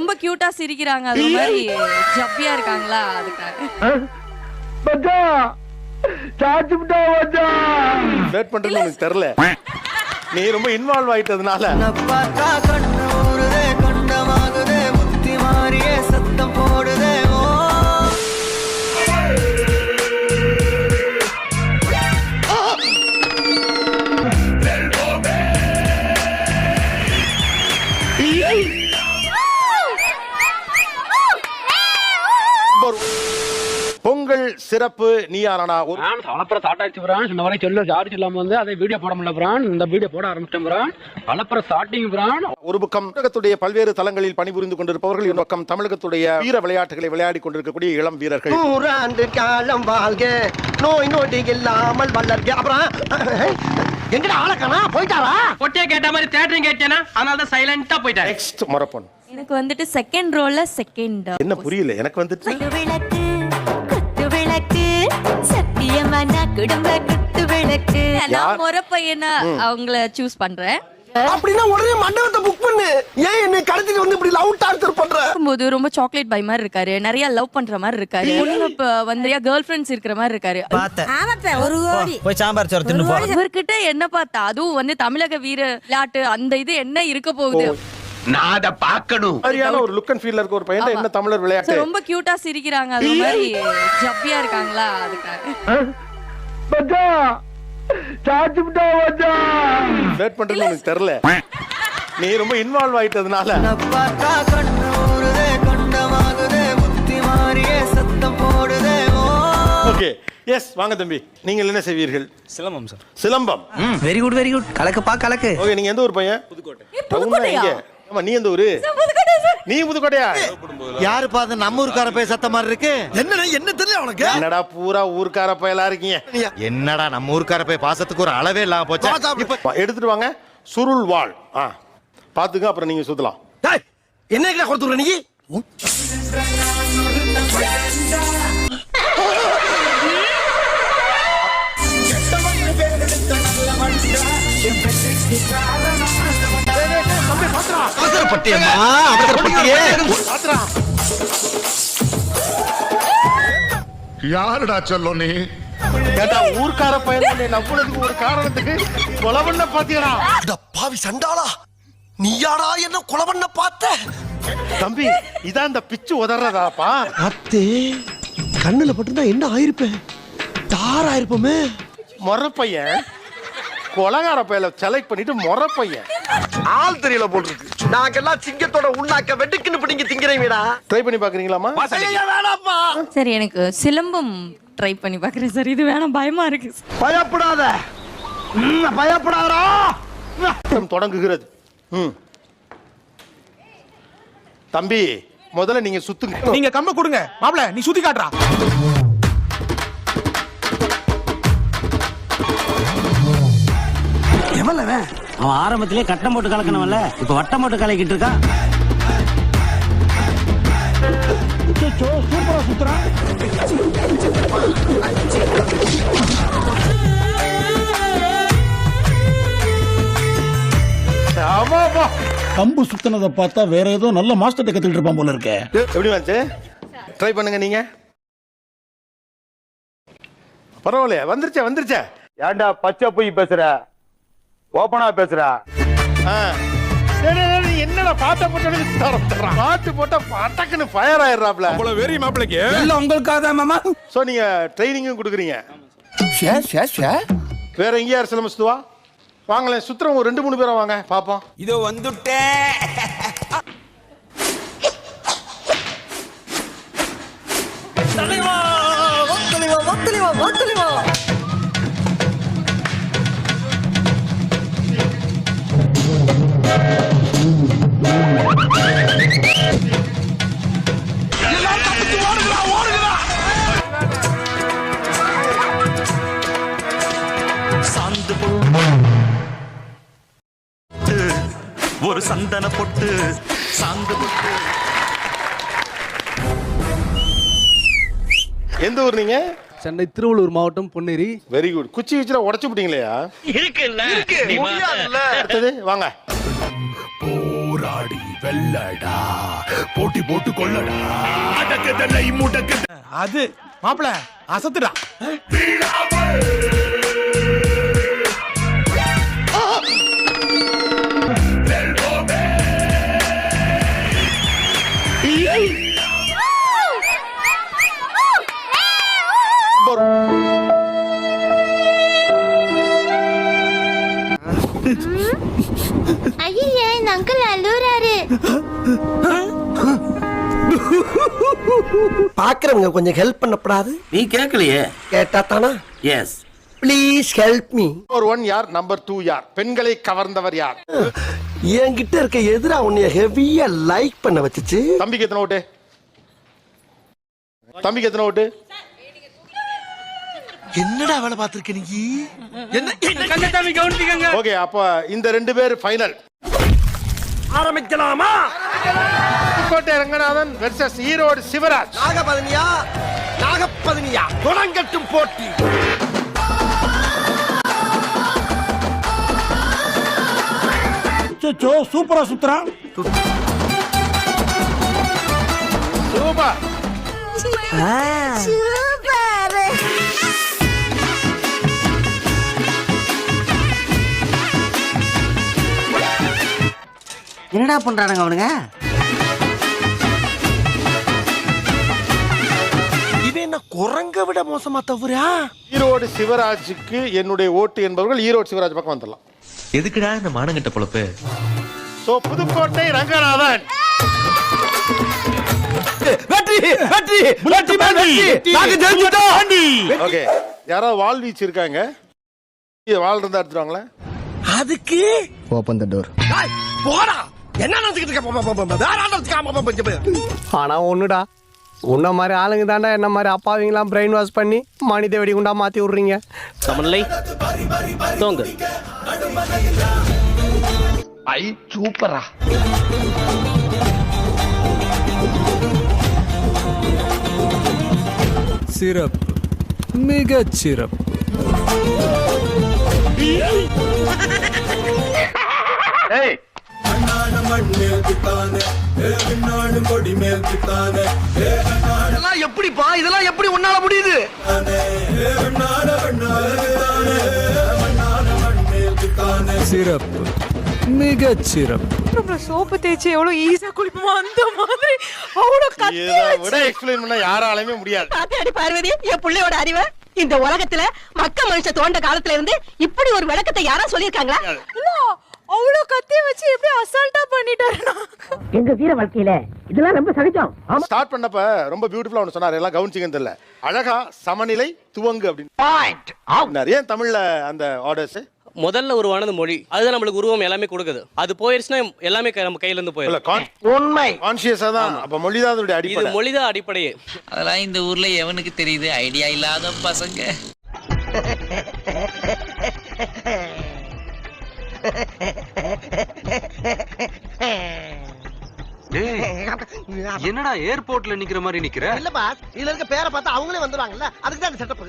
ரொம்ப கியூட்டா சிரிக்கிறாங்க, அது மாதிரி ஜப்பியா இருக்காங்களா அதுக்காக. மச்சான் சாச்சுட்டா மச்சான். வெயிட் பண்றது எனக்கு தெரியல. நீ ரொம்ப இன்வால்வ் ஆயிட்டதுனால பார்த்தா கண்ணூருதே கண்டமாகுதே முத்தி மாறியே சத்தம் போடுதே ஓ. பொங்கல் சிறப்பு நீ யாரனா அலப்புற ஸ்டார்ட் பிரான் இந்த வரை சொல்ல யாரும் சொல்லாம வந்து அதை வீடியோ போட முடியல பிரான். இந்த வீடியோ போட ஆரம்பிச்சிட்டேன் பிரான். அலப்புற ஸ்டார்டிங் பிரான். ஒரு பக்கம் தமிழகத்துடைய பல்வேறு தளங்களில் பணிபுரிந்து கொண்டிருப்பவர்கள், இன்னொரு பக்கம் தமிழகத்துடைய வீர விளையாட்டுகளை விளையாடி கொண்டிருக்கக்கூடிய இளம் வீரர்கள். 100 ஆண்டு காலம் வாழ்க, நோய் நொடி இல்லாமல் வளர்க. அப்புறம் எங்கடா ஆளக்கானா போயிட்டாரா? பொட்டியா கேட்ட மாதிரி தேட்டரிங் கேட்டேனா, அதனால தான் சைலண்டா போயிட்டாரு. நெக்ஸ்ட் மரப்பன். எனக்கு வந்துட்டு செகண்ட் ரோல செகண்ட். என்ன புரியல எனக்கு வந்துட்டு. விளக்கு குத்து விளக்கு சத்தியமான குடும்ப குத்து விளக்கு. நான் முறை பையனா அவங்கள சூஸ் பண்றேன். அப்படின்னா உடனே மண்டபத்தை புக் பண்ணு. ஏன் என்னை கடத்திட்டு வந்து இப்படி லவ் டார்ச்சர் பண்ற? போது ரொம்ப சாக்லேட் பை மாதிரி இருக்காரு, நிறைய லவ் பண்ற மாதிரி இருக்காரு, வந்து கேர்ள் ஃப்ரெண்ட்ஸ் இருக்கிற மாதிரி இருக்காரு. ஒரு கோடி போய் சாம்பார் சோறு தின்னு போ. இவர்கிட்ட என்ன பார்த்தா, அதுவும் வந்து தமிழக வீர விளையாட்டு அந்த இது என்ன இருக்க போகுது. நான் அத பார்க்கணும். சரியான ஒரு லுக் அண்ட் ஃபீல்ல இருக்க ஒரு பையன் என்ன தமிழர் விளையாட்டு. ரொம்ப கியூட்டா சிரிக்கிறாங்க, அது மாதிரி ஜப்பியா இருக்காங்களா அதுக்காக. மச்சான் சாச்சுட்டா மச்சான். வெயிட் பண்றது எனக்கு தெரியல. நீ ரொம்ப இன்வால்வ் ஆயிட்டதுனால பார்த்தா கண்ணூருதே கண்டமாகுதே முத்தி மாறியே சத்தம் போடுதே ஓ. ஓகே எஸ் வாங்க தம்பி, நீங்கள் என்ன செய்வீர்கள்? Silambam sir. Silambam. Very good very good. கலக்குப்பா கலக்கு. ஓகே, நீங்க எந்த ஊர் பையன்? புதுக்கோட்டையா? ஆமா, நீ எந்த ஊரு? நீ புதுக்கோட்டையா? யாரு பாத்து நம்ம ஊர்க்கார போய் சத்த மாதிரி இருக்கு? என்ன தெரியல உனக்கு? என்னடா பூரா ஊர்க்கார பயலா இருக்கீங்க. என்னடா நம்ம ஊர்க்கார போய் பாசத்துக்கு ஒரு அளவே இல்லாம போச்சு. இப்ப எடுத்துட்டு வாங்க சுருள் வாள். பாத்துக்க, அப்புறம் நீங்க சுத்தலாம். என்ன கொடுத்துற நீ? யாருடா சொல்லும் நீ? கேட்டா ஊர்க்கார பயல் நம்புறதுக்கு ஒரு காரணத்துக்கு கொலை பண்ண பாத்தியடா. பாவி சண்டாளா, நீயாடா என்ன கொலை பண்ண பார்த்த? தம்பி, இதான் இந்த பிச்சு உதறதாப்பா. அத்தே கண்ணுல பட்டுதான் என்ன ஆயிருப்பேன்? தார் ஆயிருப்போமே. மொற பையன் கொலகார பையல செலக்ட் பண்ணிட்டு மொற பையன் ஆள் தெரியல போட்டுருக்கு. நாங்கெல்லாம் சிங்கத்தோட உண்ணாக்க வெட்டுக்குன்னு பிடிங்க திங்கிறீங்கடா. ட்ரை பண்ணி பாக்குறீங்களாமா? வேணாப்பா. சரி, எனக்கு சிலம்பம் ட்ரை பண்ணி பாக்குறேன் சார். இது வேணாம், பயமா இருக்கு. பயப்படாத, பயப்படாதா. தொடங்குகிறது. தம்பி, முதல்ல நீங்க சுத்துங்க. நீங்க கம்ப கொடுங்க மாப்ள, நீ சுத்தி காட்டுறா. அவன் ஆரம்பத்திலே கட்டம் போட்டு கலக்கணும்ல, இப்ப வட்டம் போட்டு கலக்கிட்டு இருக்கான். சூப்பரா சுத்துறான். கம்பு சுத்தினதை பார்த்தா வேற ஏதோ நல்ல மாஸ்டர் கத்துக்கிட்டு இருப்பான் போல இருக்க. எப்படி வந்து ட்ரை பண்ணுங்க நீங்க. பரவாயில்லையா? வந்துருச்சே. ஏன்டா பச்சை போய் பேசுற? ஓபனா பேசுற? என்னடா பாட்ட போட்டு பாட்டு போட்டா பட்டக்குன்னு ஃபயர் ஆயிடுறாப்ல. அவ்வளவு வெறி மாப்பிளைக்கு எல்லாம் உங்களுக்காக தான் மாமா. சோ நீங்க ட்ரைனிங்கும் கொடுக்குறீங்க. வேற எங்க யார் சிலம்பம் சுத்துவா? வாங்களேன், சுத்துறவங்க ஒரு 2-3 பேரா வாங்க பாப்போம். இதோ வந்துட்டேன். ஒரு சந்தன பொட்டு சாந்து பொட்டு. எந்த ஊர் நீங்க? சென்னை திருவள்ளூர் மாவட்டம் பொன்னேரி. Very good. குச்சி வச்சுல உடைச்சு விட்டீங்களா? இருக்குல்ல, அடுத்தது வாங்க. போராடி வெள்ளடா போட்டி போட்டு கொள்ளடா அடக்கதலை முடக்கு அது மாப்பிள அசத்துடா ஐயே இந்த அங்கிள் அழுறாரு. பாக்குறவங்க கொஞ்சம் ஹெல்ப் பண்ணப்படாது? நீ கேட்கலையே. கேட்டா தானா? Yes. Please help me. Number 1 யார், நம்பர் 2 யார்? பெண்களை கவர்ந்தவர் யார்? என்கிட்ட இருக்க எதிரா உன்னைய ஹெவியா லைக் பண்ண வச்சுச்சு. தம்பிக்கு எத்தனை ஓட்டு? தம்பிக்கு எத்தனை ஓட்டு? என்னடா வேலை பார்த்திருக்க நீ? ஓகே, அப்ப இந்த 2 பேர் ஃபைனல். ஆரம்பிக்கலாமா? புதுக்கோட்டை ரங்கநாதன் வெர்சஸ் ஈரோடு சிவராஜ். நாகப்பதினியா தொடங்கட்டும் போட்டி. சூப்பரா சுத்துறான். சூப்பர். சூப்பர். என்னடா பண்றானுங்க அவனுங்க? இவன் என்ன குரங்க விட மோசமா தவறா? ஈரோடு சிவராஜுக்கு என்னுடைய ஓட்டு என்பவர்கள் ஈரோடு சிவராஜ் பக்கம் வந்துடலாம். எதுக்குடா இந்த மானங்கட்ட பொழப்பு? சோ புதுக்கோட்டை ரங்கநாதன் வெற்றி வெற்றி வெற்றி வெற்றி. நாங்க ஜெயிச்சிட்டோம். ஓகே, யாராவது வால் வீச்சு இருக்காங்க? வால் இருந்தா எடுத்துருவாங்களே. அதுக்கு ஓபன் தி டோர். போடா. என்ன நினைச்சிட்டு இருக்க? ஆனா ஒண்ணுடா, உன்ன மாதிரி ஆளுங்க தாண்டா என்ன மாதிரி அப்பாவிங்களாம் பிரெயின் வாஷ் பண்ணி மனித வெடிகுண்டா மாத்தி விடுறீங்க. சமநிலை தோங்க. ஐ சூப்பரா. சிறப்பு, மிகச் சிறப்பு. இதெல்லாம் எப்படிப்பா? இதெல்லாம் எப்படி உன்னால முடியுது? சிறப்பு, மிகச் சிறப்பு. சோப்பு தேய்ச்சி எவ்வளவு ஈஸியா குளிப்போமோ அந்த மாதிரி அவ்வளவு இதை விட எக்ஸ்பிளைன் பண்ண யாராலுமே முடியாது. பாத்தாடி பார்வதி, என் புள்ளையோட அறிவை இந்த உலகத்துல மக்க மனுஷ தோண்ட காலத்துல இருந்து இப்படி ஒரு விளக்கத்தை யாரா சொல்லிருக்காங்களா? இல்ல அவ்வளவு கத்திய வச்சு எப்படி அசால்ட்டா பண்ணிட்டாருன்னா எங்க வீர வாழ்க்கையில இதெல்லாம் ரொம்ப சகஜம். ஸ்டார்ட் பண்ணப்ப ரொம்ப பியூட்டிஃபுல்லா ஒன்று சொன்னார். எல்லாம் கவனிச்சிங்கன்னு தெரியல. அழகா சமநிலை துவங்கு அப்படின்னு. ஏன் தமிழ்ல அந்த ஆர்டர்ஸ்? முதல்ல உருவானது மொழி, அதுதான் நம்மளுக்கு உருவம் எல்லாமே கொடுக்குது. அது போயிருச்சுன்னா எல்லாமே நம்ம கையில இருந்து போயிடும். உண்மை. கான்ஷியஸா தான். அப்ப மொழி தான் அதோட இது அடிப்படை. மொழிதான் அடிப்படையே. அதெல்லாம் இந்த ஊர்ல எவனுக்கு தெரியுது? ஐடியா இல்லாத பசங்க. என்னடா ஏர்போர்ட்ல நிக்கிற மாதிரி நிக்கிற? இல்ல பாஸ், இதுல இருக்க பேரை பார்த்தா அவங்களே வந்துருவாங்கல்ல, அதுக்கு தான் செட்டப்.